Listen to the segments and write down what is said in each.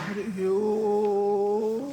हरि ओम।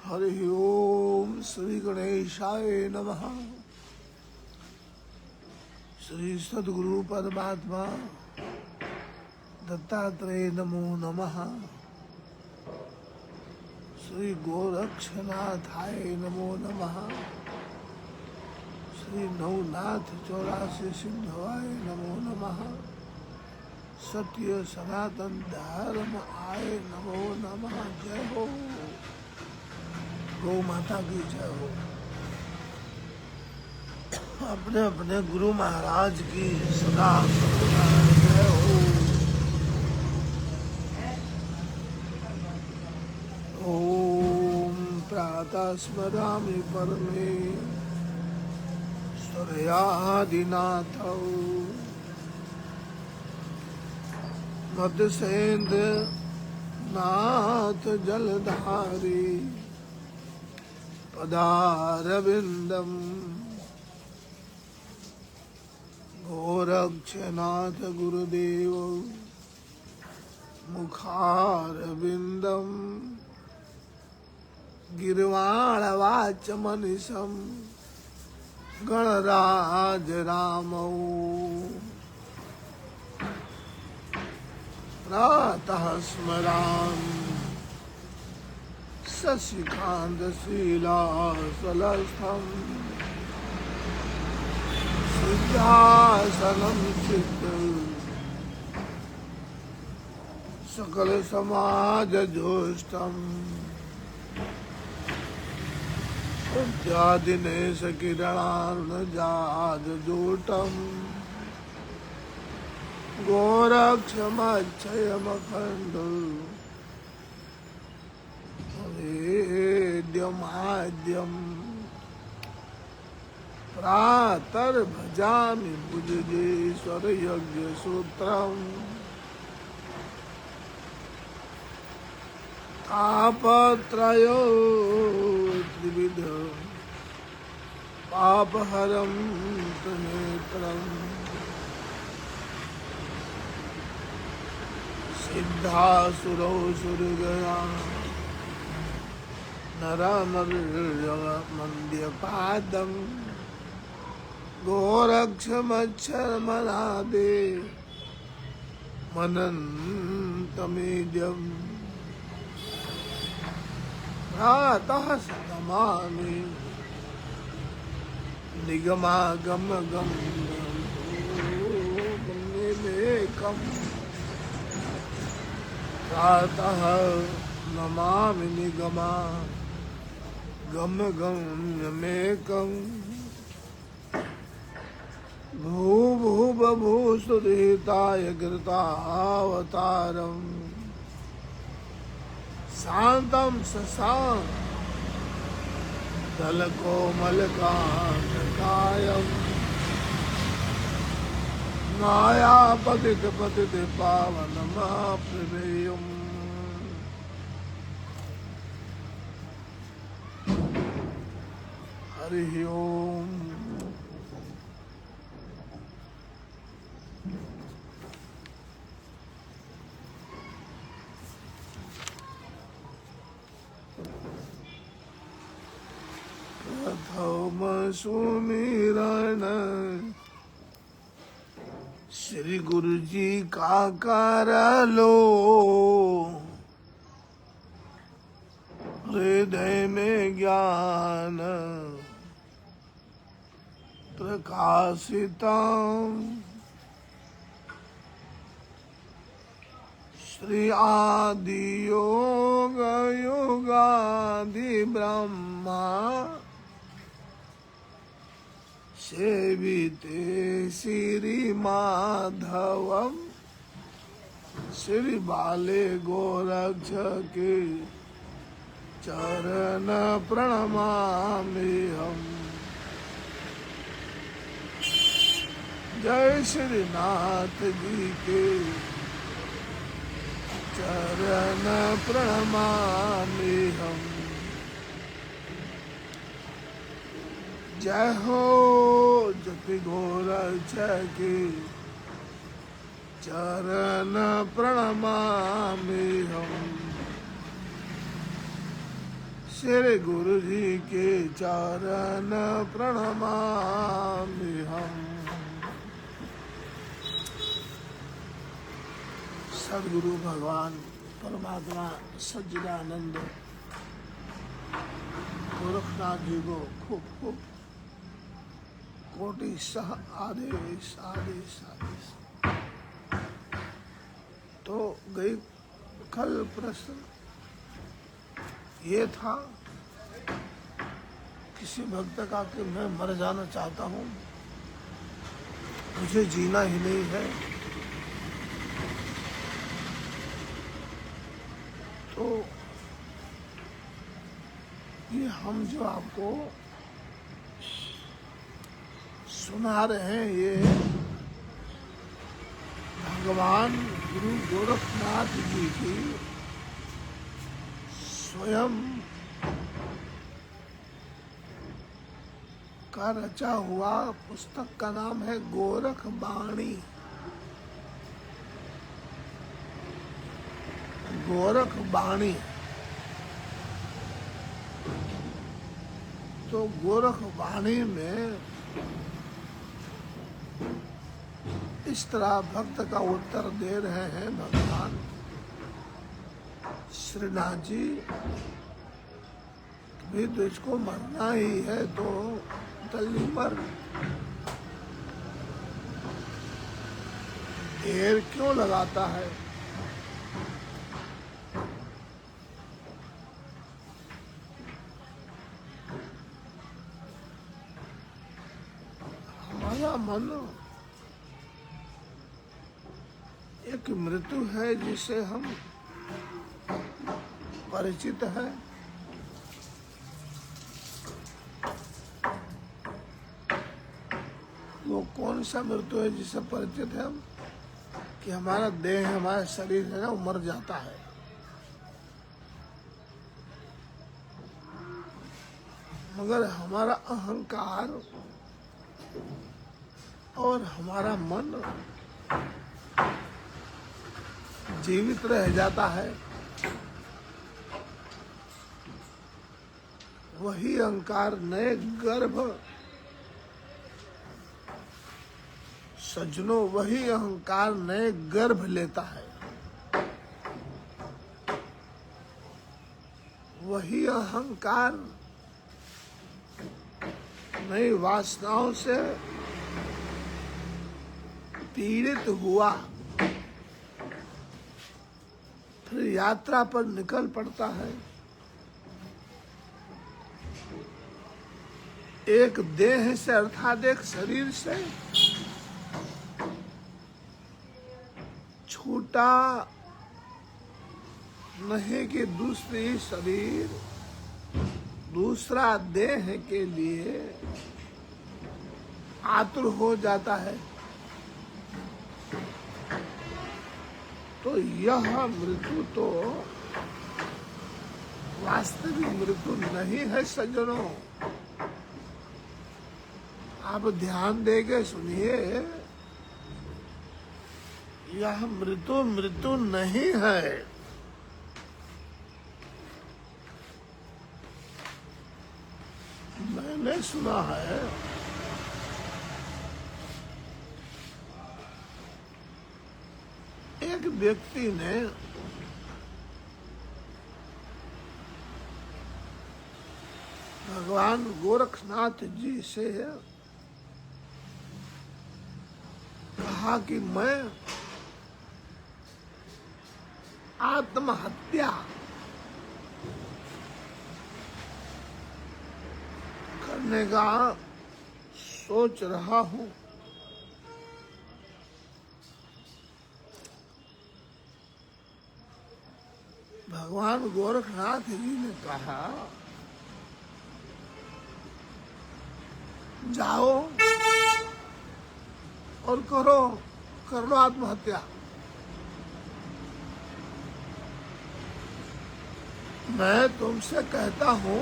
हरि ओम। श्री गणेशाय नमः। श्री सद्गुरु परमात्मा दत्तात्रेय नमो नमः। श्री गोरक्षनाथाय नमो नमः। श्री नवनाथ 84 सिंधवाय नमो नमः। सत्य सनातन धर्म आय नमो नमः। जय हो गौ माता की जय हो। अपने अपने गुरु महाराज की सदा जय हो। ओम प्रातः स्मरामि परमेश्वरयादिनाथौ मत्स्येन्द्र नाथ जलधारी पदारविंदम गोरक्षनाथ गुरुदेव मुखारविंदम गिर्वाणवाच मनीषम गणराज रामौ प्रातः स्मरामि शशिकांत शीलासलस्थम सिद्धासनं सिद्ध सकल समाज जोष्टम दिनेश किरणार्णजात जूटम गोरक्षमक्षयमखंड वेद्यमाद्यम प्रातर्भजामि भुजगेश्वर यज्ञ सूत्रम तापत्रयो त्रिविध पापहरं त्रिनेत्रम् सिद्धासुरौ सुरगया नरमर्यमन्द्यपादं गोरक्षमच्छरमनादे मनन्तमेद्यम् प्रातः नमामि निगमागमगम्यमेकम् प्रातः नमामि निगमागम्यमेकम् भूभुवभूसुरहिताय कृतावतारम् शांतं शशांक दलकोमलकान्तकायम् मायापतित पावनमाप्यमेयम् हरि ओम। सुमिरन श्री गुरु जी का कर लो, हृदय में ज्ञान प्रकाशिता श्री आदि योग योगादि ब्रह्मा सेविते श्री माधवम श्री बाले गोरक्ष के चरण प्रणमामि हम। जय श्री नाथ जी के चरण प्रणमामि हम। जय हो जपि गोरक्ष के चरण प्रणमामि हम। श्री गुरु जी के चरण प्रणमामि हम। सदगुरु भगवान परमात्मा सच्चिदानंद गोरखनाथ जी को खूब खूब कोटि सह आदेश आदेश आदेश। तो गई कल प्रश्न ये था किसी भक्त का कि मैं मर जाना चाहता हूँ, मुझे जीना ही नहीं है। तो ये हम जो आपको सुना रहे हैं ये भगवान गुरु गोरखनाथ जी की स्वयं का रचा हुआ पुस्तक का नाम है गोरख बाणी। गोरख बाणी। तो गोरख बाणी में इस तरह भक्त का उत्तर दे रहे हैं भगवान श्रीनाथ जी। भी तो इसको मरना ही है तो जल्दी मर, देर क्यों लगाता है। हमारा मन एक मृत्यु है जिसे हम परिचित है। वो कौन सा मृत्यु है जिससे परिचित है हम, कि हमारा देह हमारा शरीर है ना वो मर जाता है। मगर हमारा अहंकार और हमारा मन जीवित रह जाता है। वही अहंकार नए गर्भ, सज्जनों वही अहंकार नए गर्भ लेता है। वही अहंकार नई वासनाओं से पीड़ित हुआ, फिर यात्रा पर निकल पड़ता है। एक देह से अर्थात एक शरीर से छूटा नहीं कि दूसरी शरीर दूसरा देह के लिए आतुर हो जाता है। तो यह मृत्यु तो वास्तविक मृत्यु नहीं है सज्जनों। आप ध्यान देके सुनिए, यह मृत्यु मृत्यु नहीं है। तुमने सुना है एक व्यक्ति ने भगवान गोरखनाथ जी से कहा कि मैं आत्महत्या करने का सोच रहा हूं। भगवान गोरखनाथ जी ने कहा, जाओ और कर लो आत्महत्या। मैं तुमसे कहता हूं,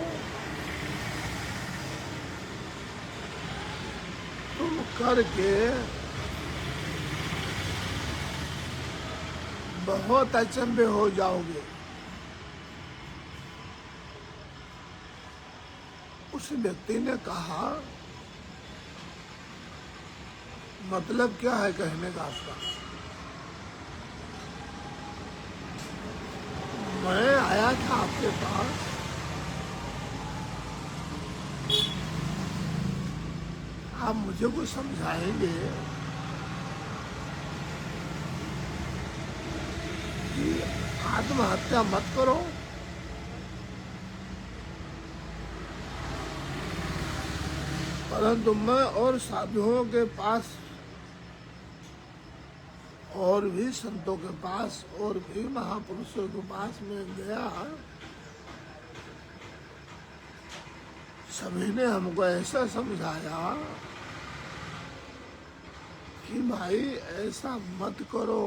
तुम करके बहुत अचंभे हो जाओगे। उस व्यक्ति ने कहा, मतलब क्या है कहने का आपका? मैं आया था आपके पास, आप मुझे कुछ समझाएंगे कि आत्महत्या मत करो। परंतु मैं और साधुओं के पास और भी संतों के पास और भी महापुरुषों के पास में गया, सभी ने हमको ऐसा समझाया कि भाई ऐसा मत करो,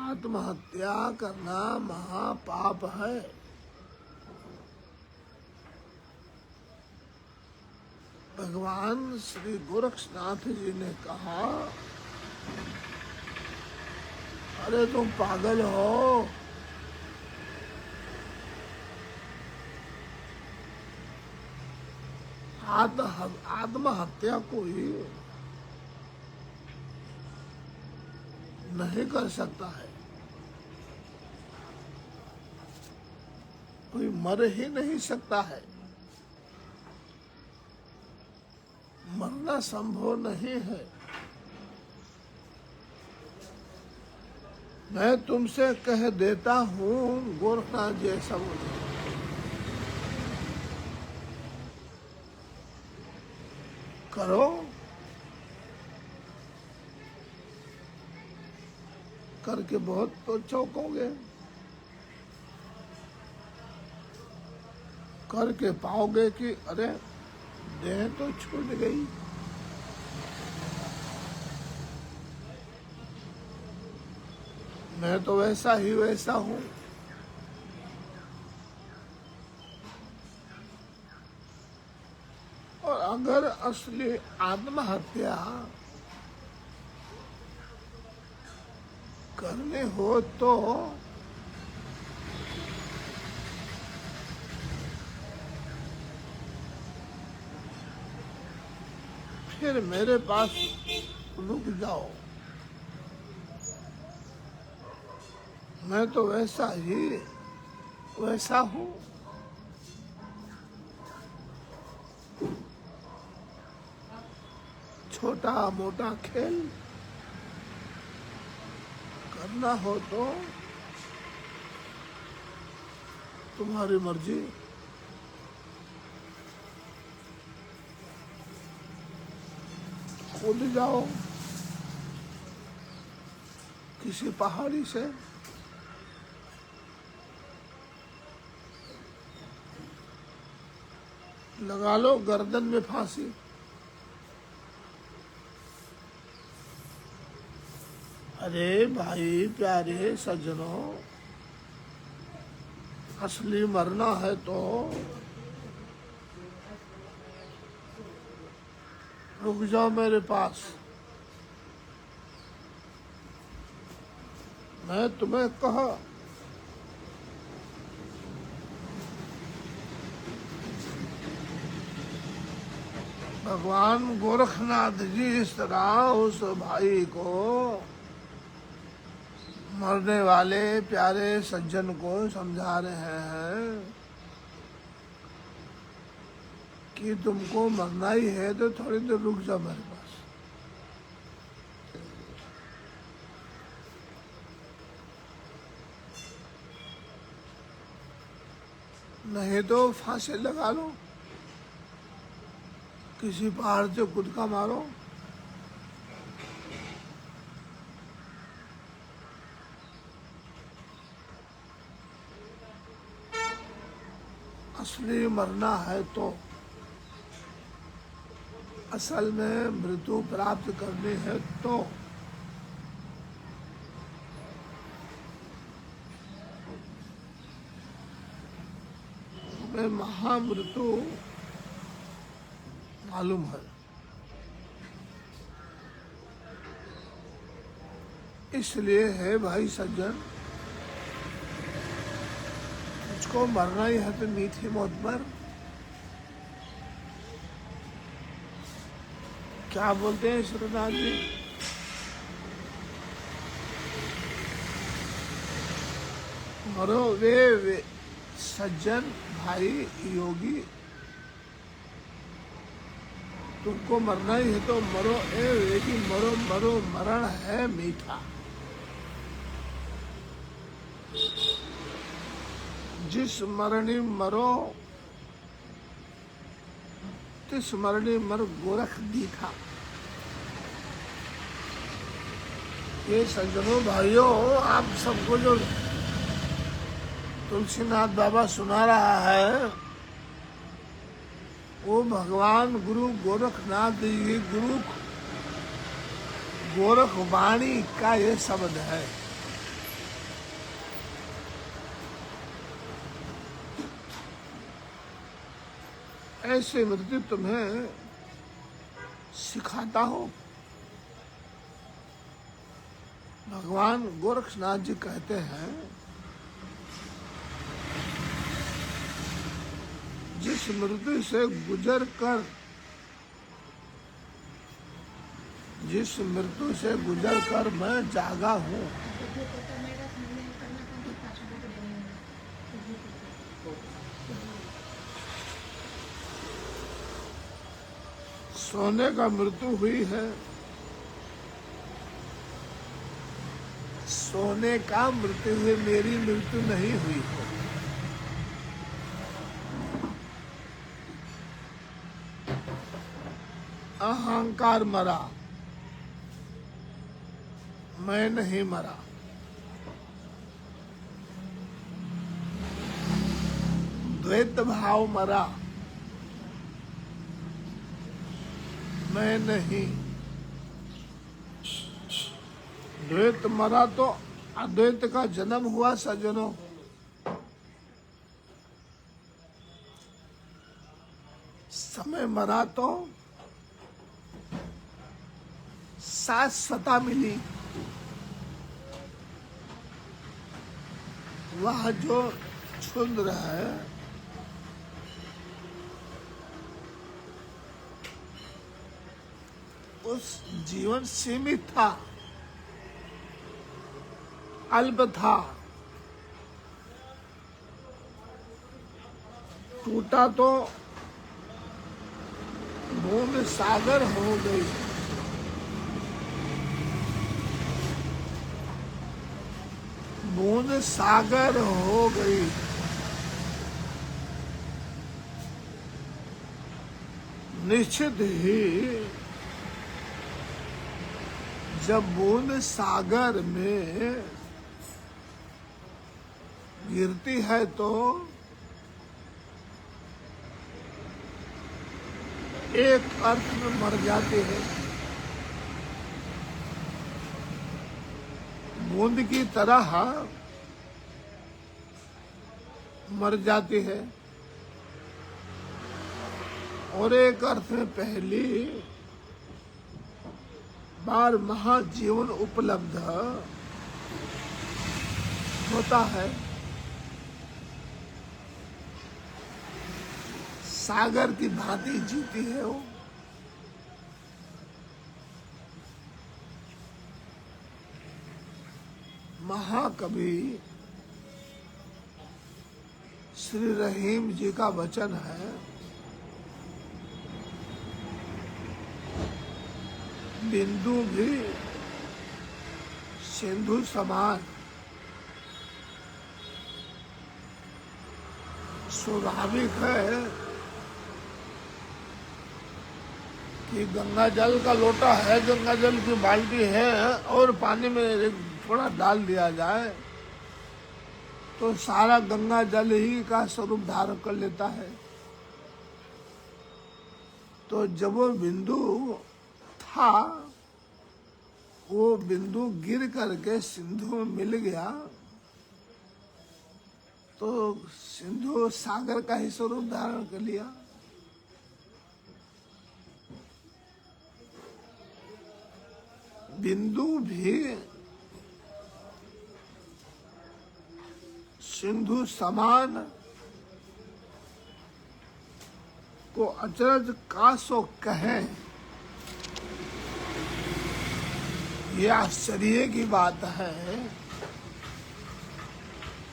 आत्महत्या करना महापाप है। भगवान श्री गोरखनाथ जी ने कहा, अरे तुम पागल हो, आत्महत्या कोई नहीं कर सकता है, कोई मर ही नहीं सकता है, मरना संभव नहीं है। मैं तुमसे कह देता हूँ, गोरखनाथ जी ऐसा बोले, करो, करके बहुत तो चौंकोगे, करके पाओगे कि अरे देह तो छूट गई। मैं तो वैसा ही वैसा हूं। और अगर असली आत्महत्या करने हो तो फिर मेरे पास रुक जाओ, मैं तो वैसा ही वैसा हूं। छोटा मोटा खेल करना हो तो तुम्हारी मर्जी। कूद जाओ किसी पहाड़ी से, लगा लो गर्दन में फांसी। अरे भाई प्यारे सज्जनों, असली मरना है तो रुक जाओ मेरे पास। मैं तुम्हें कहा भगवान गोरखनाथ जी इस तरह उस भाई को, मरने वाले प्यारे सज्जन को समझा रहे हैं कि तुमको मरना ही है तो थोड़ी देर रुक जाओ मेरे पास। नहीं तो फांसी लगा लो, किसी पहाड़ से कूदका मारो। असली मरना है तो, असल में मृत्यु प्राप्त करनी है तो हमें महामृत्यु मालूम है। इसलिए है भाई सज्जन, मुझको मरना ही है तो मीठी मौत पर। क्या बोलते हैं ईश्वरनाथ जी? मरो वे सज्जन भाई योगी, तुमको मरना ही है तो मरो वेगी, मरो मरो मरण है मीठा। जिस मरणी मरो तिस मरणी मर गोरख दीठा। ये सज्जनों भाइयों, आप सबको जो तुलसीनाथ बाबा सुना रहा है वो भगवान गुरु गोरखनाथ जी, गुरु गोरख वाणी का ये शब्द है। ऐसे मृत्यु तुम्हें सिखाता हो। भगवान गोरखनाथ जी कहते हैं, जिस मृत्यु से गुजर कर, जिस मृत्यु से गुजर कर मैं जागा हूँ, सोने का मृत्यु हुई है, सोने का मृत्यु हुई, मेरी मृत्यु नहीं हुई है। अहंकार मरा, मैं नहीं मरा। द्वैत भाव मरा, मैं नहीं। द्वैत मरा तो अद्वैत का जन्म हुआ सज्जनों। समय मरा तो शाश्वता मिली। वह जो क्षुद्र है उस जीवन सीमित था, अल्प था, टूटा तो बूंद सागर हो गई। बूंद सागर हो गई। निश्चित ही जब बूंद सागर में गिरती है तो एक अर्थ में मर जाती है। बूंद की तरह मर जाती है और एक अर्थ में पहली बार महाजीवन उपलब्ध होता है। सागर की भांति जीती है वो। महाकवि श्री रहीम जी का वचन है, बिंदु भी सिंधु समान, स्वाभाविक है कि गंगा जल का लोटा है, गंगा जल की बाल्टी है और पानी में थोड़ा डाल दिया जाए तो सारा गंगा जल ही का स्वरूप धारण कर लेता है। तो जब वो बिंदु था, वो बिंदु गिर करके सिंधु में मिल गया तो सिंधु सागर का ही स्वरूप धारण कर लिया। बिंदु भी सिंधु समान को अचरज कासो कहें, ये आश्चर्य की बात है।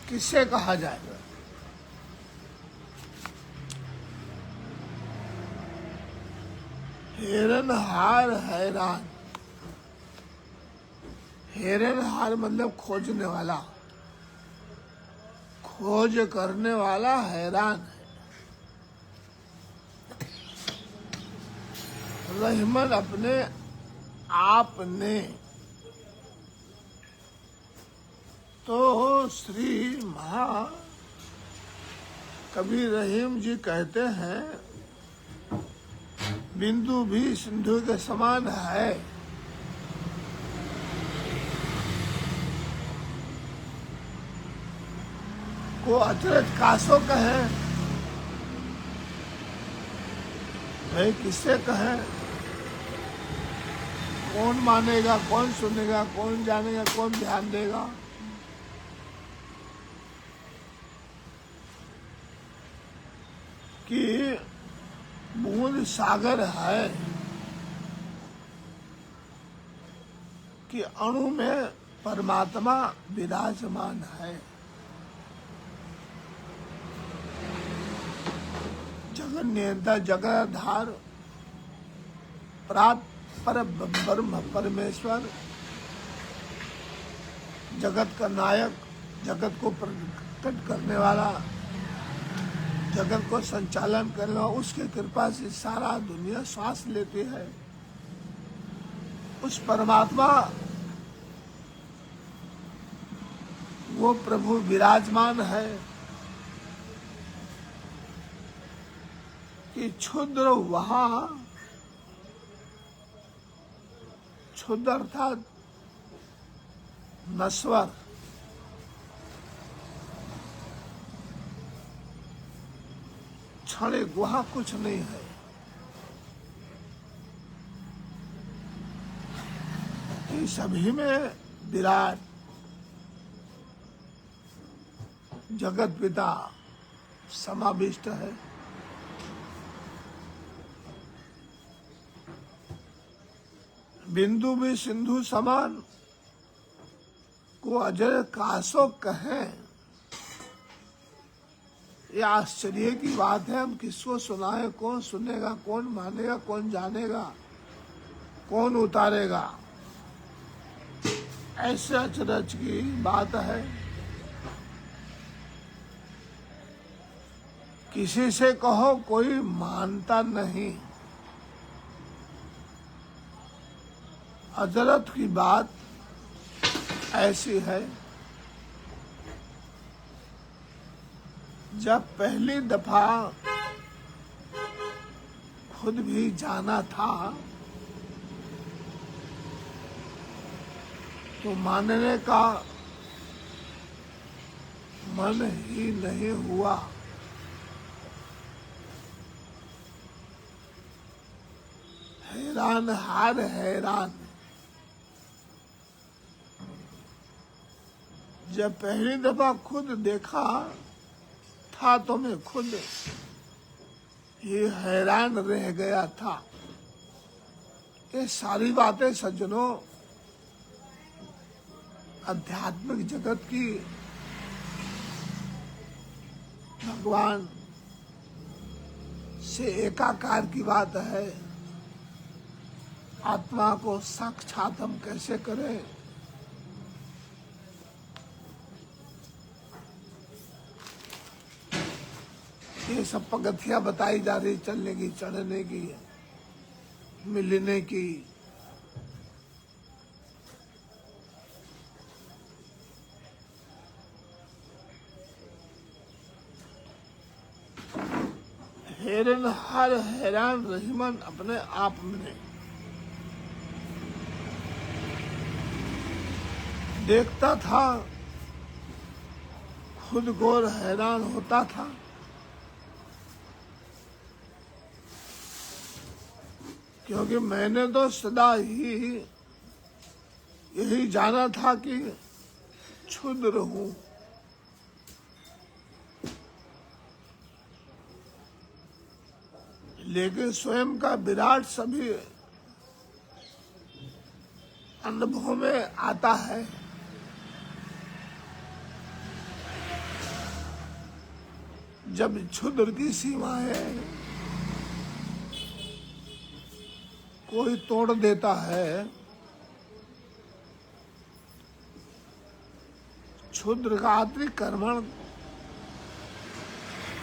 किसे कहा जाएगा? हेरनहार हैरान। हेरनहार मतलब खोजने वाला, खोज करने वाला हैरान है। रहमन अपने आप ने, तो श्री कवि रहीम जी कहते हैं बिंदु भी सिंधु के समान है। को अचरज कासो कहे, भाई किससे कहे? कौन मानेगा, कौन सुनेगा, कौन जानेगा, कौन ध्यान देगा? कि बूंद सागर है कि अणु में परमात्मा विराजमान है। जगत नियंता, जगदाधार, पर ब्रह्म परमेश्वर, जगत का नायक, जगत को प्रकट करने वाला, जगत को संचालन करने वाला, उसकी कृपा से सारा दुनिया श्वास लेती है। उस परमात्मा वो प्रभु विराजमान है कि क्षुद्र वहां, क्षुद्र अर्थात नश्वर, क्षणिक, वहां कुछ नहीं है। कि सभी में विराट जगत पिता समाविष्ट है। बिंदु भी सिंधु समान को अजर कासो कहें, ये आश्चर्य की बात है। हम किसको सुनाए? कौन सुनेगा, कौन मानेगा, कौन जानेगा, कौन उतारेगा? ऐसे अचरज की बात है। किसी से कहो कोई मानता नहीं। अजरत की बात ऐसी है, जब पहली दफा खुद भी जाना था तो मानने का मन ही नहीं हुआ। हैरान हार हैरान। जब पहली दफा खुद देखा था तो मैं खुद ये हैरान रह गया था। ये सारी बातें सज्जनों आध्यात्मिक जगत की भगवान से एकाकार की बात है। आत्मा को साक्षात हम कैसे करें, ये सब पगथियां बताई जा रही, चलने की, चढ़ने की, मिलने की। हिरनहार हैरान रहीमन अपने आप में देखता था, खुद को हैरान होता था। क्योंकि मैंने तो सदा ही यही जाना था कि क्षुद्र हूं, लेकिन स्वयं का विराट सभी अनुभव में आता है। जब क्षुद्र की सीमाएं कोई तोड़ देता है, क्षुद्र का अतिक्रमण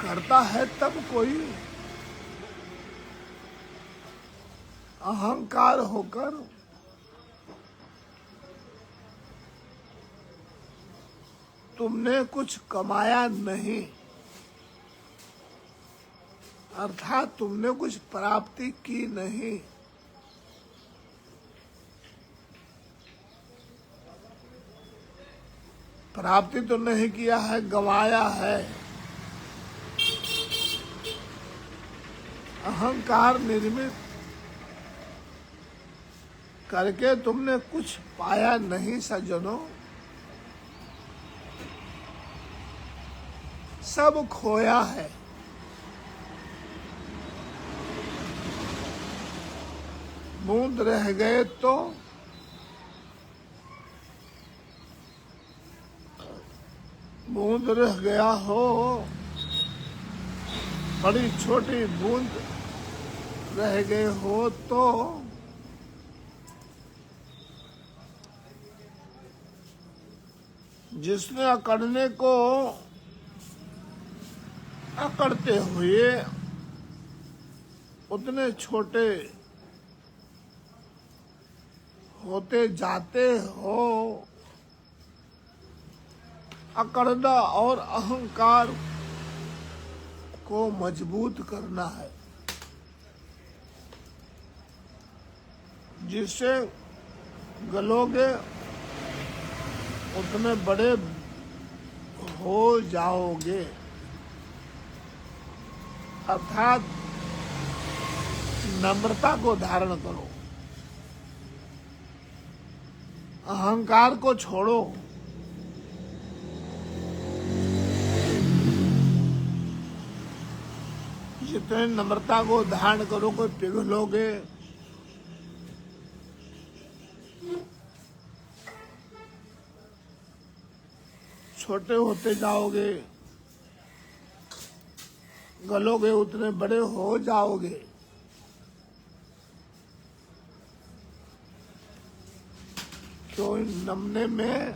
करता है, तब कोई अहंकार होकर तुमने कुछ कमाया नहीं, अर्थात तुमने कुछ प्राप्ति की नहीं, प्राप्ति तो नहीं किया है, गंवाया है। अहंकार निर्मित करके तुमने कुछ पाया नहीं सज्जनों, सब खोया है। बूंद रह गए तो बूंद रह गया हो, बड़ी छोटी बूंद रह गए हो तो जिसने अकड़ने को अकड़ते हुए उतने छोटे होते जाते हो। अकड़ना और अहंकार को मजबूत करना है, जिससे गलोगे उतने बड़े हो जाओगे। अर्थात नम्रता को धारण करो, अहंकार को छोड़ो। जितने नम्रता को धारण करोगे पिघलोगे, छोटे होते जाओगे, गलोगे उतने बड़े हो जाओगे। तो नमने में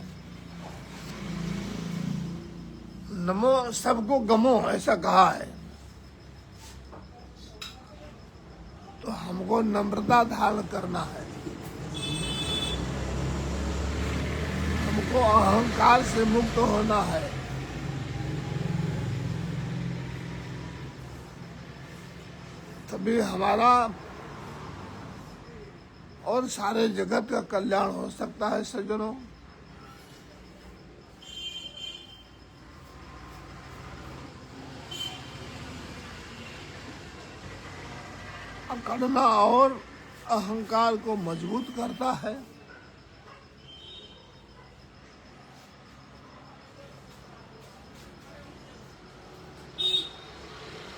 नमो सबको गमो ऐसा कहा है, तो हमको नम्रता धारण करना है, हमको अहंकार से मुक्त होना है। तभी हमारा और सारे जगत का कल्याण हो सकता है सज्जनों। अकड़ना और अहंकार को मजबूत करता है।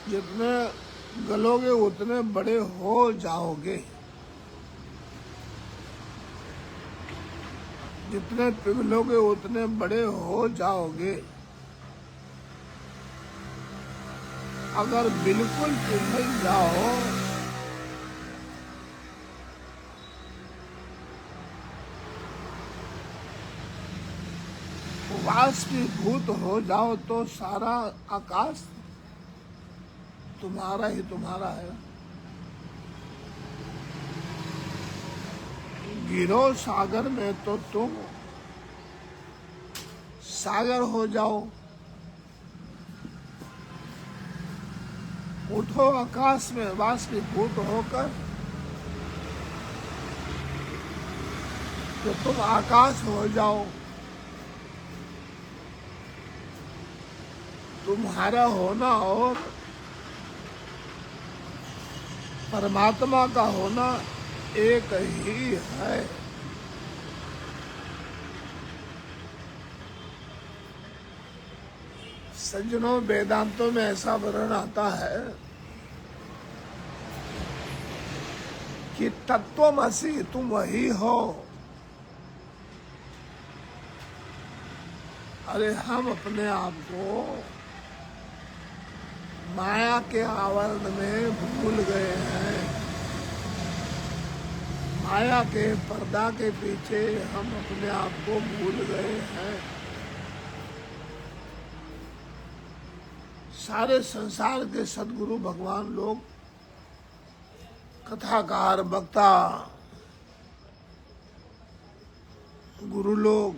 जितने गलोगे उतने बड़े हो जाओगे। जितने पिघलोगे उतने बड़े हो जाओगे। अगर बिल्कुल पिघल जाओ वाष्पीभूत हो जाओ तो सारा आकाश तुम्हारा ही तुम्हारा है। गिरो सागर में तो तुम सागर हो जाओ। उठो आकाश में वाष्पीभूत होकर तो तुम आकाश हो जाओ। तुम्हारा होना और परमात्मा का होना एक ही है। सज्जनों, वेदांतों में ऐसा वर्णन आता है कि तत्वमसि, तुम वही हो। अरे हम अपने आप को माया के आवरण में भूल गए हैं। माया के पर्दा के पीछे हम अपने आप को भूल गए हैं। सारे संसार के सद्गुरु भगवान लोग, कथाकार, वक्ता, गुरु लोग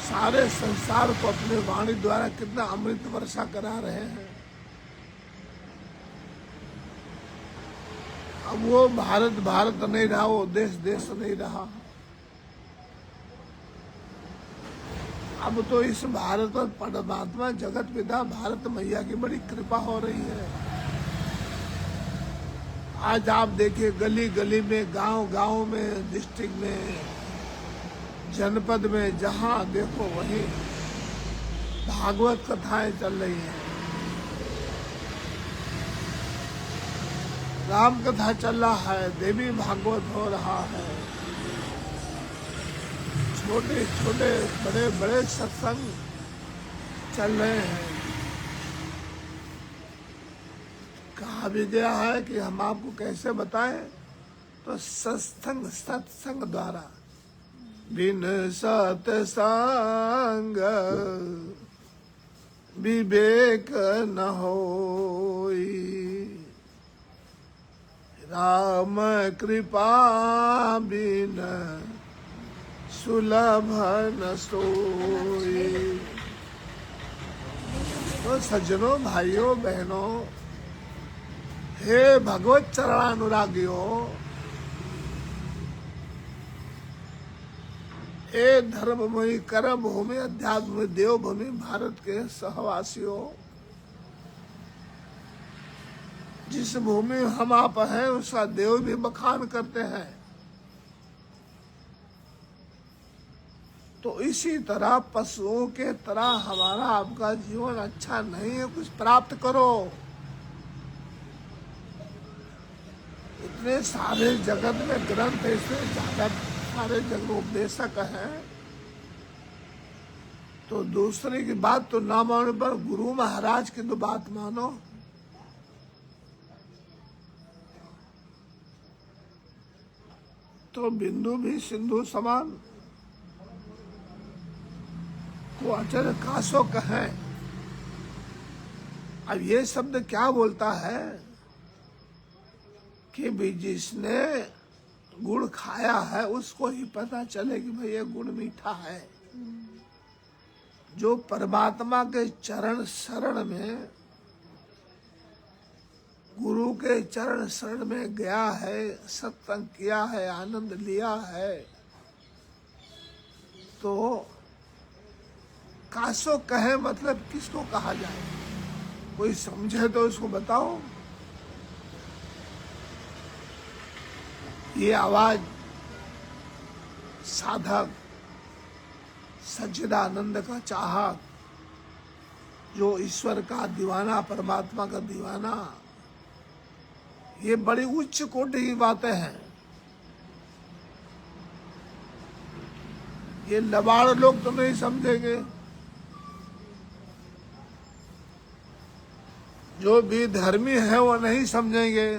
सारे संसार को अपने वाणी द्वारा कितना अमृत वर्षा करा रहे हैं। अब वो भारत भारत नहीं रहा, वो देश देश नहीं रहा। अब तो इस भारत पर परमात्मा जगत पिता भारत मैया की बड़ी कृपा हो रही है। आज आप देखिए गली गली में, गांव गांव में, डिस्ट्रिक्ट में, जनपद में, जहां देखो वहीं भागवत कथाएं चल रही हैं, राम कथा चल रहा है, देवी भागवत हो रहा है, छोटे छोटे बड़े बड़े सत्संग चल रहे हैं। कहा भी गया है कि हम आपको कैसे बताएं, तो सत्संग द्वारा। बिन सत्संग विवेक न होई, राम कृपा बिन सुलभ न सोई। तो सज्जनों, भाइयों, बहनों, हे भगवत चरणानुरागियों, ए धर्म भूमि, कर्म भूमि, अध्यात्म भूमि, देव भूमि भारत के सहवासियों, जिस भूमि हम आप हैं उसका देव भी बखान करते हैं। तो इसी तरह पशुओं के तरह हमारा आपका जीवन अच्छा नहीं है, कुछ प्राप्त करो। इतने सारे जगत में ग्रंथ, इसमें ज्यादा सारे जगह उपदेशक हैं, तो दूसरे की बात तो ना मानने पर गुरु महाराज की तो बात मानो। तो बिंदु भी सिंधु समान को अचर कासो कहें। अब ये शब्द क्या बोलता है कि भी जिसने गुड़ खाया है उसको ही पता चले कि भाई ये गुड़ मीठा है। जो परमात्मा के चरण शरण में, गुरु के चरण शरण में गया है, सत्संग किया है, आनंद लिया है, तो कासो कहे मतलब किसको कहा जाए? कोई समझे तो उसको बताओ। ये आवाज साधक, सच्चिदानंद का चाहक, जो ईश्वर का दीवाना, परमात्मा का दीवाना, ये बड़ी उच्च कोटि की बातें हैं। ये लबाड़ लोग तो नहीं समझेंगे। जो भी धर्मी है वो नहीं समझेंगे।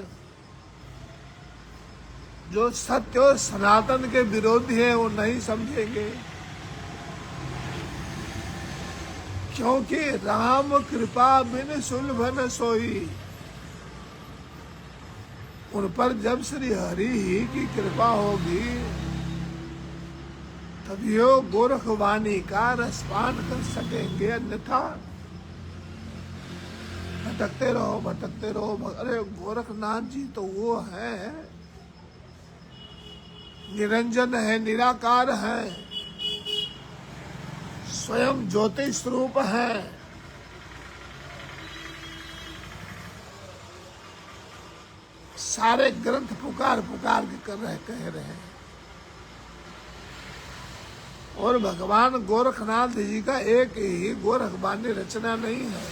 जो सत्य और सनातन के विरोधी है वो नहीं समझेंगे। क्योंकि राम कृपा बिन सुलभ न सोई। उन पर जब श्री हरि ही की कृपा होगी तभी वो गोरखवाणी का रसपान कर सकेंगे, अन्यथा भटकते रहो। अरे गोरखनाथ जी तो वो है, निरंजन है, निराकार है, स्वयं ज्योति स्वरूप है। सारे ग्रंथ पुकार के कह रहे हैं। और भगवान गोरखनाथ जी का एक ही गोरखवाणी रचना नहीं है।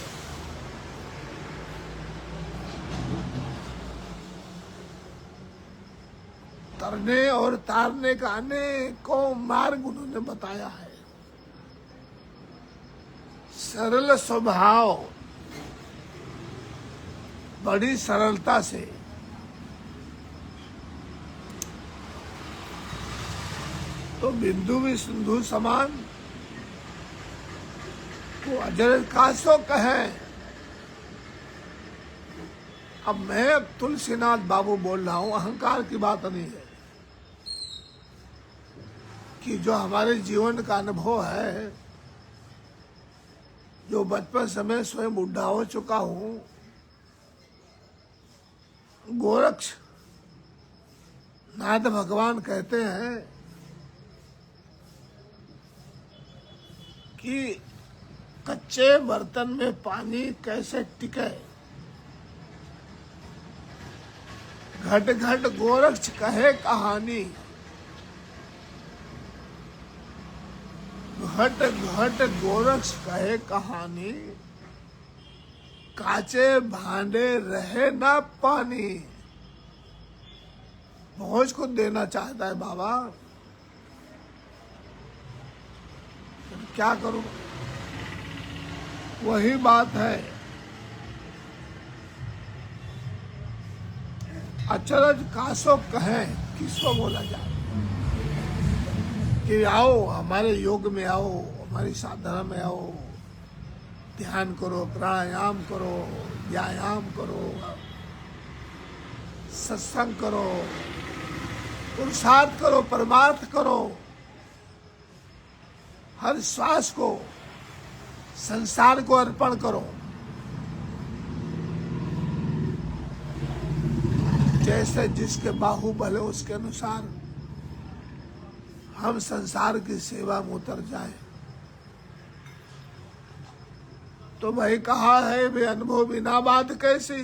तरने और तारने का अनेकों मार्ग उन्होंने बताया है। सरल स्वभाव, बड़ी सरलता से तो बिंदु भी सिंधु समान को अजर कासो कहे। अब मैं तुलसीनाथ बाबू बोल रहा हूं, अहंकार की बात नहीं है, कि जो हमारे जीवन का अनुभव है, जो बचपन समय स्वयं बुढ़ा हो चुका हूं। गोरक्ष नाथ भगवान कहते हैं कि कच्चे बर्तन में पानी कैसे टिके, घट घट गोरक्ष कहे कहानी। घट घट गोरक्ष कहे कहानी, काचे भांडे रहे ना पानी। भोज को देना चाहता है बाबा, क्या करूं? वही बात है। अचरज कासो कहें, किसको बोला जाए कि आओ हमारे योग में आओ, हमारी साधना में आओ, ध्यान करो, प्राणायाम करो, व्यायाम करो, सत्संग करो, पुरुषार्थ करो, परमार्थ करो। हर श्वास को संसार को अर्पण करो। जैसे जिसके बाहुबल है उसके अनुसार हम संसार की सेवा में उतर जाए। तो भाई कहा है वे अनुभव बिना बात कैसी।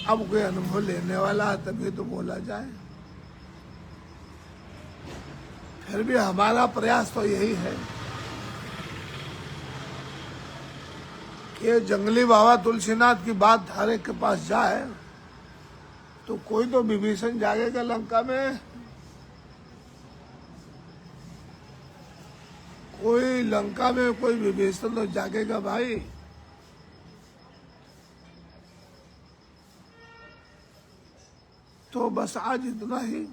अब कोई अनुभव लेने वाला है तभी तो बोला जाए। फिर भी हमारा प्रयास तो यही है कि जंगली बाबा तुलसीनाथ की बात हर एक के पास जाए तो कोई तो विभीषण जागेगा लंका में, कोई लंका में कोई विभीषण तो जागेगा भाई। तो बस आज इतना ही।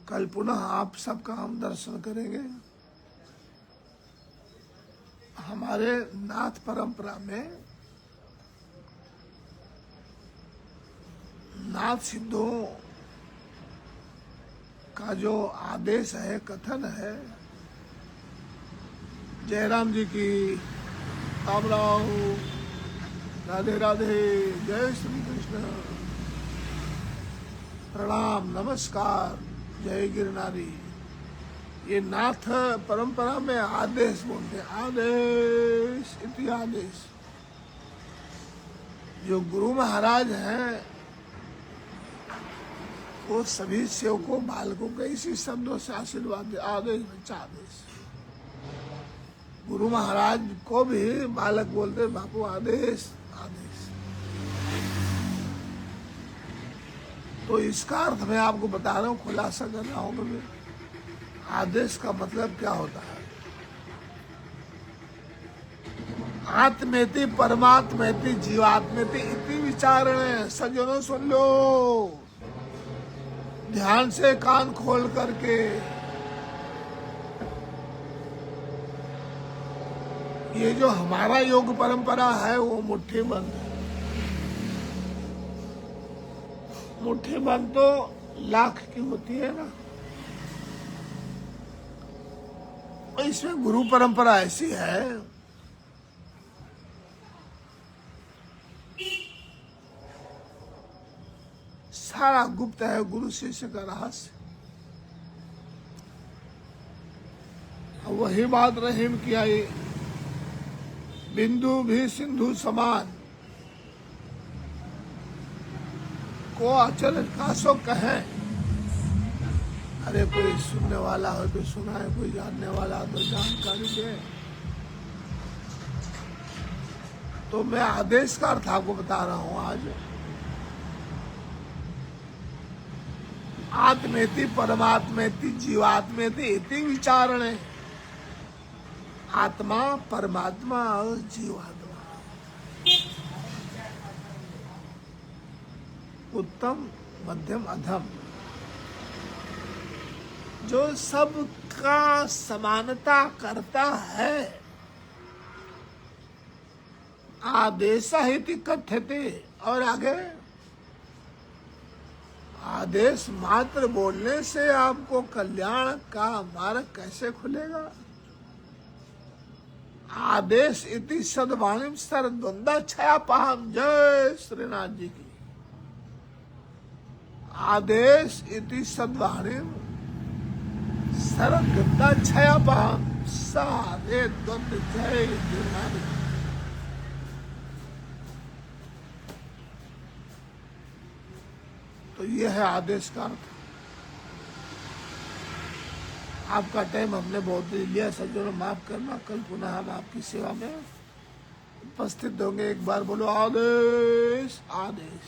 कल पुनः आप सबका हम दर्शन करेंगे। हमारे नाथ परंपरा में नाथ सिद्धों का जो आदेश है, कथन है, जयराम जी की राम राम, राधे राधे, जय श्री कृष्ण, प्रणाम, नमस्कार, जय गिरनारी। ये नाथ परंपरा में आदेश बोलते हैं, आदेश इति आदेश। जो गुरु महाराज हैं वो सभी सेवकों बालकों को इसी शब्दों से आशीर्वाद दे, आदेश बच्चा आदेश। गुरु महाराज को भी बालक बोलते बापू आदेश आदेश। तो इसका अर्थ मैं आपको बता रहा हूँ, खुलासा कर रहा हूँ कि आदेश का मतलब क्या होता है। आत्मेति परमात्मेति जीवात्मेति इति विचारण। सज्जनों सुन लो, ध्यान से कान खोल करके। ये जो हमारा योग परंपरा है वो मुट्ठी बंद है। मुट्ठी बंद तो लाख की होती है ना। इसमें गुरु परंपरा ऐसी है, सारा गुप्त है गुरु शिष्य का रहस्य। वही बात रहीम की आई, बिंदु भी सिंधु समान को अचल कासो कहें। अरे कोई सुनने वाला हो तो सुनाए, कोई जानने वाला हो तो जानकारी दे। तो मैं आदेश का अर्थ आपको बता रहा हूं आज। आत्मेति परमात्मेति जीवात्मेति इति विचारणे। आत्मा परमात्मा और जीवात्मा, उत्तम मध्यम अधम, जो सबका समानता करता है। आदेश हिति कथ्यते। और आगे, आदेश मात्र बोलने से आपको कल्याण का मार्ग कैसे खुलेगा। आदेश इति सद्वाणी सर्वद्वंद्वा क्षयापहम। जय श्रीनाथ जी की। आदेश इति सद्वाणी सर्वद्वंद्वा क्षयापहम। सारे द्वंद्व जय श्रीनाथ। तो यह है आदेश का अर्थ। आपका टाइम हमने बहुत लिया, सज्जनों माफ करना। कल पुनः हम आपकी सेवा में उपस्थित होंगे। एक बार बोलो आदेश आदेश।